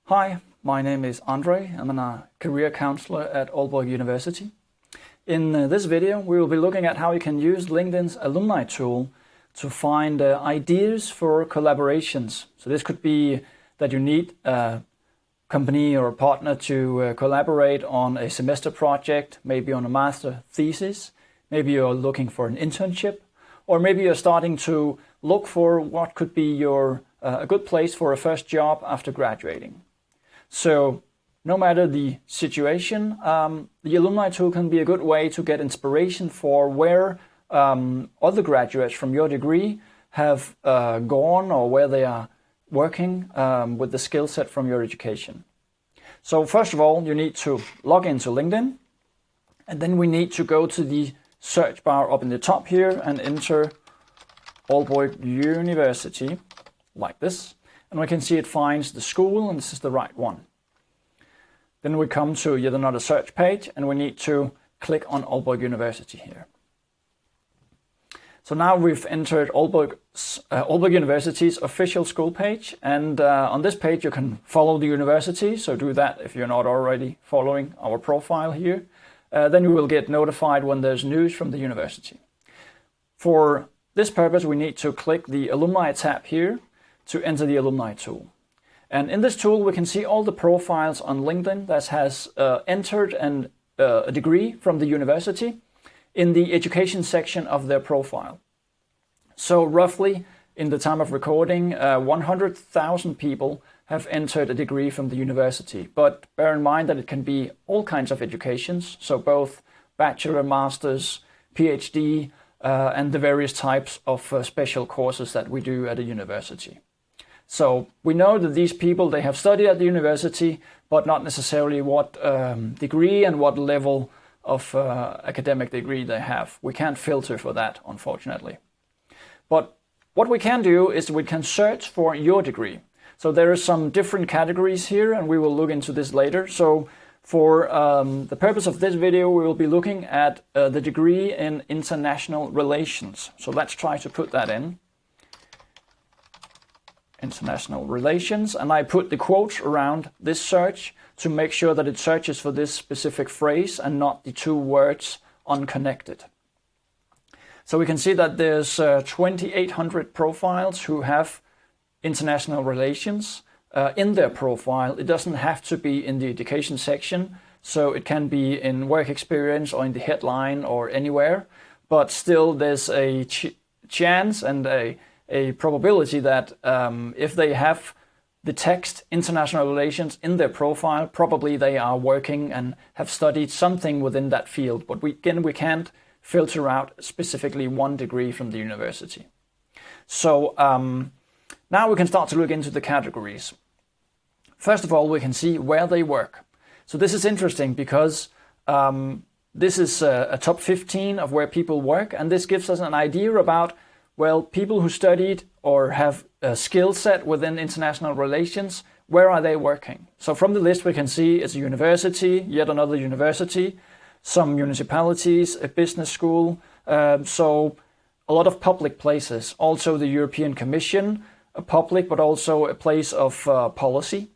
Hi, my name is Andre. I'm a career counselor at Aalborg University. In this video, we will be looking at how you can use LinkedIn's Alumni-tool to find ideas for collaborations. So this could be that you need a company or a partner to collaborate on a semester project, maybe on a master thesis, maybe you're looking for an internship, or maybe you're starting to look for what could be a good place for a first job after graduating. So no matter the situation, the Alumni-tool can be a good way to get inspiration for where other graduates from your degree have gone or where they are working with the skill set from your education. So first of all, you need to log into LinkedIn, and then we need to go to the search bar up in the top here and enter Aalborg University like this. And we can see it finds the school, and this is the right one. Then we come to yet another search page, and we need to click on Aalborg University here. So now we've entered Aalborg University's official school page, and on this page you can follow the university, so do that if you're not already following our profile here. Then you will get notified when there's news from the university. For this purpose, we need to click the Alumni tab here to enter the Alumni-tool. And in this tool, we can see all the profiles on LinkedIn that has entered a degree from the university in the education section of their profile. So roughly, in the time of recording, 100,000 people have entered a degree from the university. But bear in mind that it can be all kinds of educations, so both bachelor, master's, PhD, and the various types of special courses that we do at a university. So we know that these people, they have studied at the university, but not necessarily what degree and what level of academic degree they have. We can't filter for that, unfortunately. But what we can do is we can search for your degree. So there are some different categories here, and we will look into this later. So for the purpose of this video, we will be looking at the degree in international relations. So let's try to put that in. International relations, and I put the quotes around this search to make sure that it searches for this specific phrase and not the two words unconnected. So we can see that there's 2,800 profiles who have international relations in their profile. It doesn't have to be in the education section, so it can be in work experience or in the headline or anywhere, but still there's a chance and a probability that if they have the text international relations in their profile, probably they are working and have studied something within that field. But we can't filter out specifically one degree from the university. So now we can start to look into the categories. First of all, we can see where they work. So this is interesting because this is a top 15 of where people work, and this gives us an idea about, well, people who studied or have a skill set within international relations, where are they working? So from the list we can see it's a university, yet another university, some municipalities, a business school, so a lot of public places. Also the European Commission, a public but also a place of policy.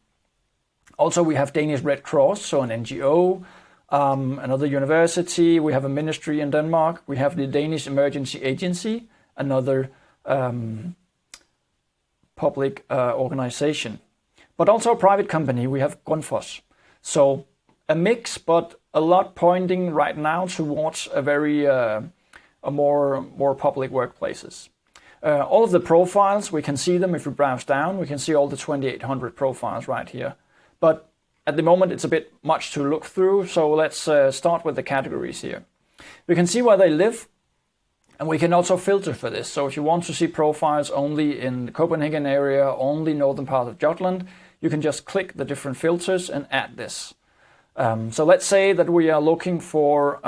Also we have Danish Red Cross, so an NGO, another university, we have a ministry in Denmark, we have the Danish Emergency Agency, another public organization. But also a private company, we have Grundfos. So a mix, but a lot pointing right now towards a very more public workplaces. All of the profiles, we can see them if we browse down. We can see all the 2,800 profiles right here. But at the moment it's a bit much to look through, so let's start with the categories here. We can see where they live, and we can also filter for this. So if you want to see profiles only in the Copenhagen area, only northern part of Jutland, you can just click the different filters and add this. So let's say that we are looking for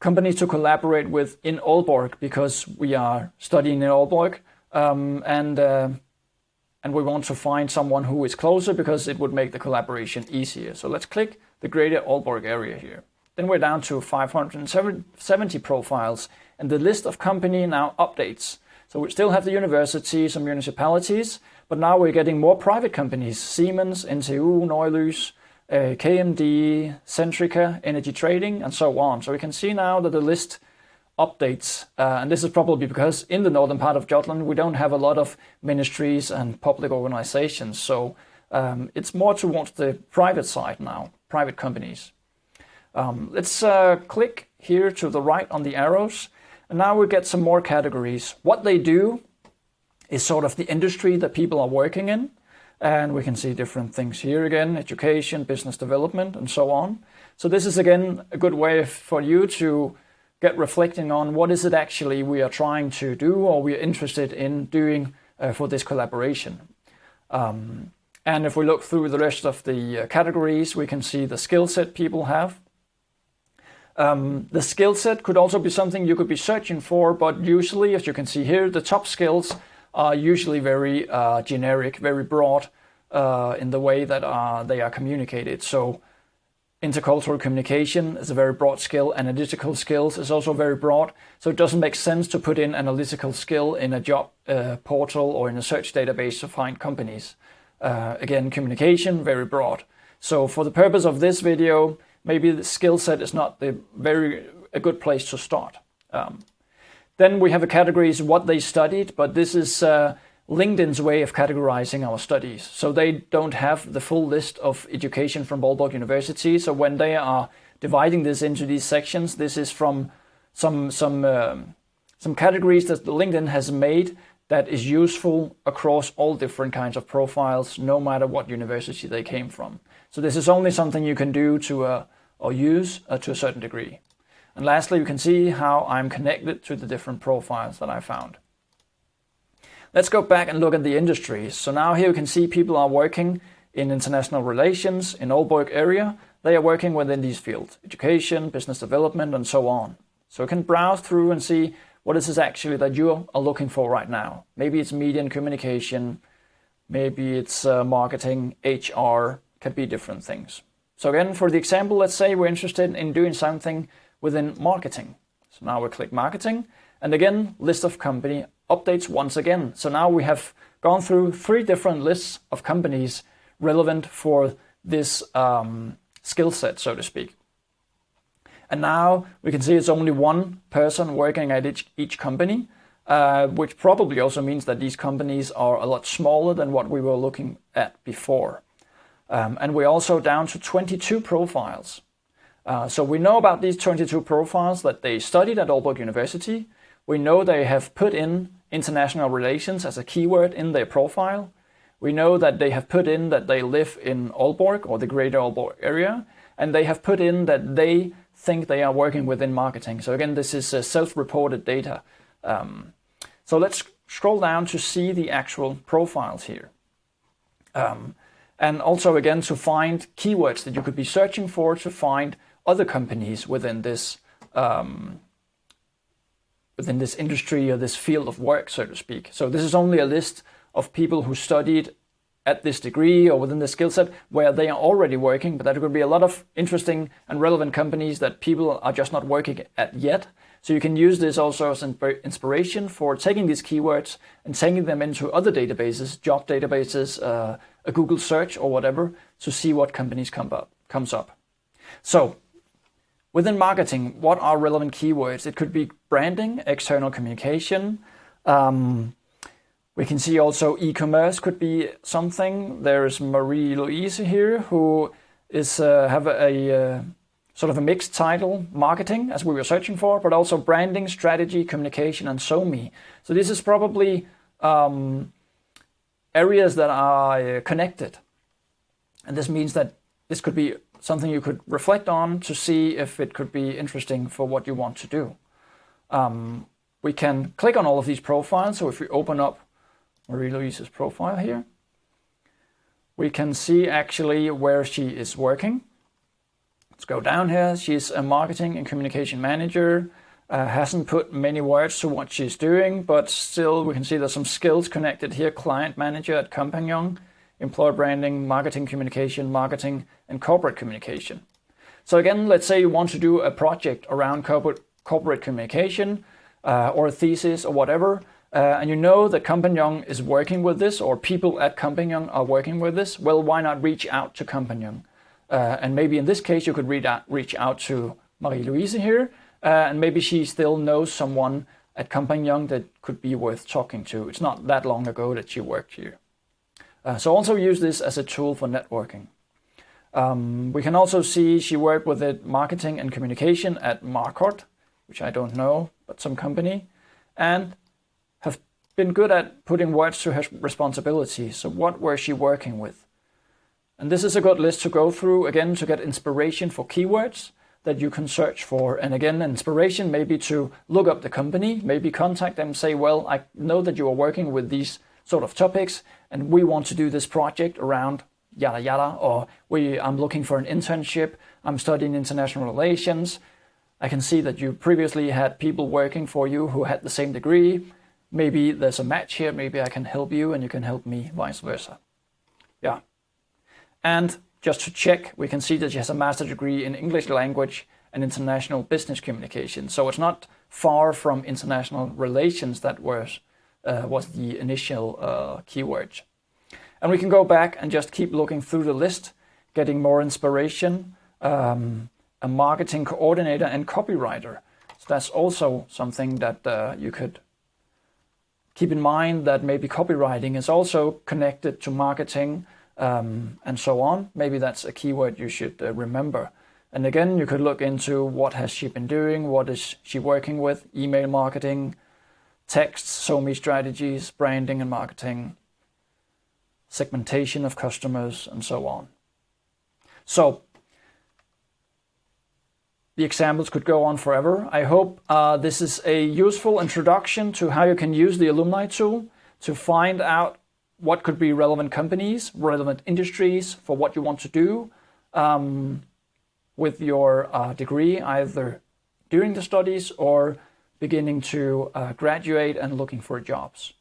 companies to collaborate with in Aalborg because we are studying in Aalborg, and we want to find someone who is closer because it would make the collaboration easier. So let's click the greater Aalborg area here. Then we're down to 570 profiles, and the list of company now updates. So we still have the university, some municipalities, But now we're getting more private companies: Siemens, NTU, Neulys, KMD, Centrica, Energy Trading, and so on. So we can see now that the list updates, and this is probably because in the northern part of Jutland we don't have a lot of ministries and public organizations, so it's more towards the private side now, private companies. Let's click here to the right on the arrows, and now we get some more categories. What they do is sort of the industry that people are working in, and we can see different things here again: education, business development, and so on. So this is again a good way for you to get reflecting on what is it actually we are trying to do or we are interested in doing for this collaboration. And if we look through the rest of the categories, we can see the skill set people have. The skill set could also be something you could be searching for, but usually, as you can see here, the top skills are usually very generic, very broad in the way that they are communicated. So intercultural communication is a very broad skill. Analytical skills is also very broad. So it doesn't make sense to put in analytical skill in a job portal or in a search database to find companies. Again, communication, very broad. So for the purpose of this video, maybe the skill set is not a good place to start. Then we have the categories what they studied, but this is LinkedIn's way of categorizing our studies. So they don't have the full list of education from Aalborg University. So when they are dividing this into these sections, this is from some categories that LinkedIn has made that is useful across all different kinds of profiles, no matter what university they came from. So this is only something you can do to or use to a certain degree. And lastly, you can see how I'm connected to the different profiles that I found. Let's go back and look at the industries. So now here you can see people are working in international relations in Aalborg area. They are working within these fields: education, business development, and so on. So you can browse through and see what is this actually that you are looking for right now. Maybe it's media and communication, maybe it's marketing, HR, can be different things. So again, for the example, let's say we're interested in doing something within marketing. So now we click marketing, and again, list of company updates once again. So now we have gone through 3 different lists of companies relevant for this skill set, so to speak. And now we can see it's only one person working at each company, which probably also means that these companies are a lot smaller than what we were looking at before. And we're also down to 22 profiles. So we know about these 22 profiles that they studied at Aalborg University. We know they have put in international relations as a keyword in their profile. We know that they have put in that they live in Aalborg or the greater Aalborg area, and they have put in that they think they are working within marketing. So again, this is self-reported data. So let's scroll down to see the actual profiles here. And also again to find keywords that you could be searching for to find other companies within this industry or this field of work, so to speak. So this is only a list of people who studied at this degree or within the skill set where they are already working, but there could be a lot of interesting and relevant companies that people are just not working at yet. So you can use this also as inspiration for taking these keywords and taking them into other databases, job databases, a Google search or whatever, to see what companies comes up. So within marketing, what are relevant keywords? It could be branding, external communication. We can see also e-commerce could be something. There's Marie-Louise here who is have a sort of a mixed title, marketing, as we were searching for, but also branding, strategy, communication, and SoMe. So this is probably areas that are connected. And this means that this could be something you could reflect on to see if it could be interesting for what you want to do. We can click on all of these profiles. So if we open up Marie-Louise's profile here, we can see actually where she is working. Let's go down here. She's a marketing and communication manager. Hasn't put many words to what she's doing, but still we can see there's some skills connected here. Client manager at Compagnon, employer branding, marketing communication, marketing and corporate communication. So again, let's say you want to do a project around corporate communication or a thesis or whatever. and you know that Compagnon is working with this, or people at Compagnon are working with this, well, why not reach out to Compagnon? And maybe in this case, you could reach out to Marie-Louise here, and maybe she still knows someone at Compagnon that could be worth talking to. It's not that long ago that she worked here. So also use this as a tool for networking. We can also see she worked with it marketing and communication at Marquardt, which I don't know, but some company, and have been good at putting words to her responsibilities. So what were she working with? And this is a good list to go through, again, to get inspiration for keywords that you can search for. And again, inspiration maybe to look up the company, maybe contact them, say, well, I know that you are working with these sort of topics, and we want to do this project around yada yada, or I'm looking for an internship, I'm studying international relations. I can see that you previously had people working for you who had the same degree. Maybe there's a match here, maybe I can help you and you can help me, vice versa. Yeah. And just to check, we can see that she has a master's degree in English language and international business communication. So it's not far from international relations that was the initial keyword. And we can go back and just keep looking through the list, getting more inspiration. A marketing coordinator and copywriter. So that's also something that you could keep in mind, that maybe copywriting is also connected to marketing and so on. Maybe that's a keyword you should remember. And again, you could look into what has she been doing, what is she working with, email marketing, text, SOME strategies, branding and marketing, segmentation of customers, and so on. So the examples could go on forever. I hope this is a useful introduction to how you can use the Alumni-tool to find out what could be relevant companies, relevant industries for what you want to do with your degree, either during the studies or beginning to graduate and looking for jobs.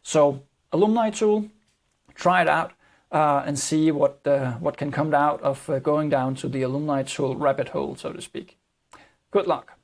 So Alumni-tool, try it out and see what can come out of going down to the Alumni-tool rabbit hole, so to speak. Good luck.